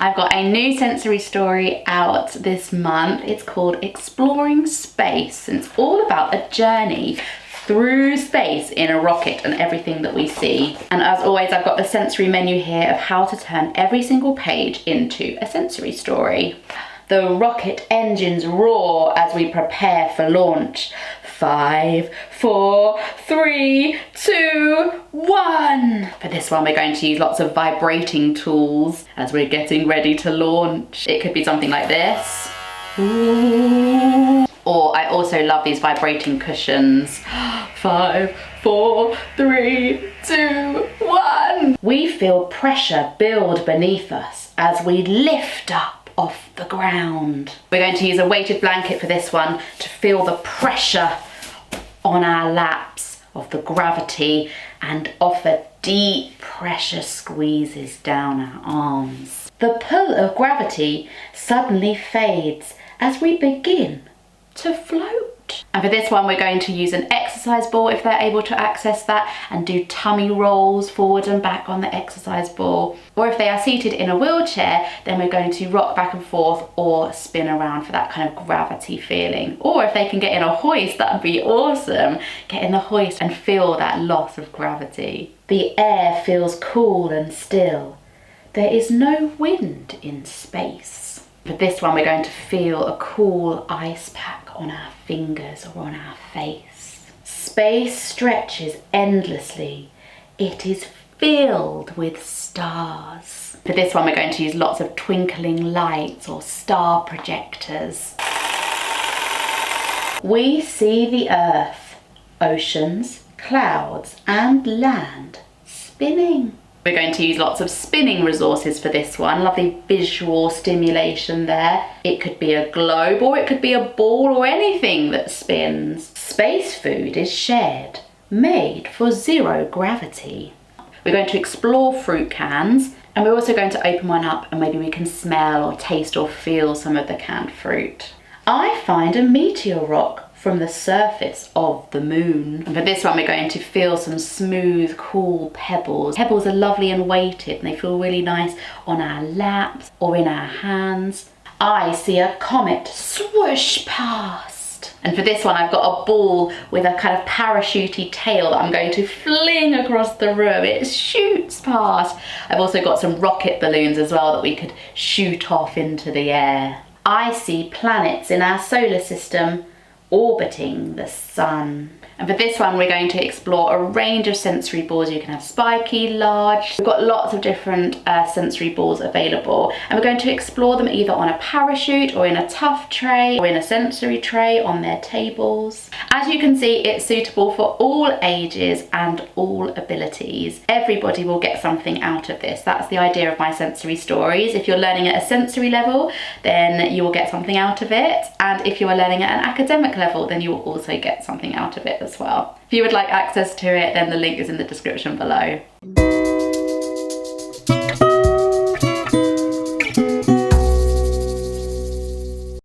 I've got a new sensory story out this month. It's called Exploring Space, and it's all about a journey through space in a rocket and everything that we see. And as always, I've got the sensory menu here of how to turn every single page into a sensory story. The rocket engines roar as we prepare for launch. 5, 4, 3, 2, 1. For this one, we're going to use lots of vibrating tools as we're getting ready to launch. It could be something like this. Ooh. Or I also love these vibrating cushions. 5, 4, 3, 2, 1. We feel pressure build beneath us as we lift up off the ground. We're going to use a weighted blanket for this one to feel the pressure on our laps of the gravity and of the deep pressure squeezes down our arms. The pull of gravity suddenly fades as we begin to float. And for this one, we're going to use an exercise ball if they're able to access that, and do tummy rolls forward and back on the exercise ball. Or if they are seated in a wheelchair, then we're going to rock back and forth or spin around for that kind of gravity feeling. Or if they can get in a hoist, that would be awesome. Get in the hoist and feel that loss of gravity. The air feels cool and still. There is no wind in space. For this one, we're going to feel a cool ice pack on our fingers or on our face. Space stretches endlessly. It is filled with stars. For this one, we're going to use lots of twinkling lights or star projectors. We see the Earth, oceans, clouds, and land spinning. We're going to use lots of spinning resources for this one. Lovely visual stimulation there. It could be a globe or it could be a ball or anything that spins. Space food is shared, made for zero gravity. We're going to explore fruit cans, and we're also going to open one up and maybe we can smell or taste or feel some of the canned fruit. I find a meteor rock from the surface of the moon. And for this one, we're going to feel some smooth, cool pebbles. Pebbles are lovely and weighted and they feel really nice on our laps or in our hands. I see a comet swoosh past. And for this one, I've got a ball with a kind of parachutey tail that I'm going to fling across the room. It shoots past. I've also got some rocket balloons as well that we could shoot off into the air. I see planets in our solar system orbiting the sun. And for this one, we're going to explore a range of sensory balls. You can have spiky, large. We've got lots of different sensory balls available, and we're going to explore them either on a parachute or in a tough tray or in a sensory tray on their tables. As you can see, it's suitable for all ages and all abilities. Everybody will get something out of this. That's the idea of my sensory stories. If you're learning at a sensory level, then you will get something out of it. And if you are learning at an academic level, then you will also get something out of it as well. If you would like access to it, then the link is in the description below.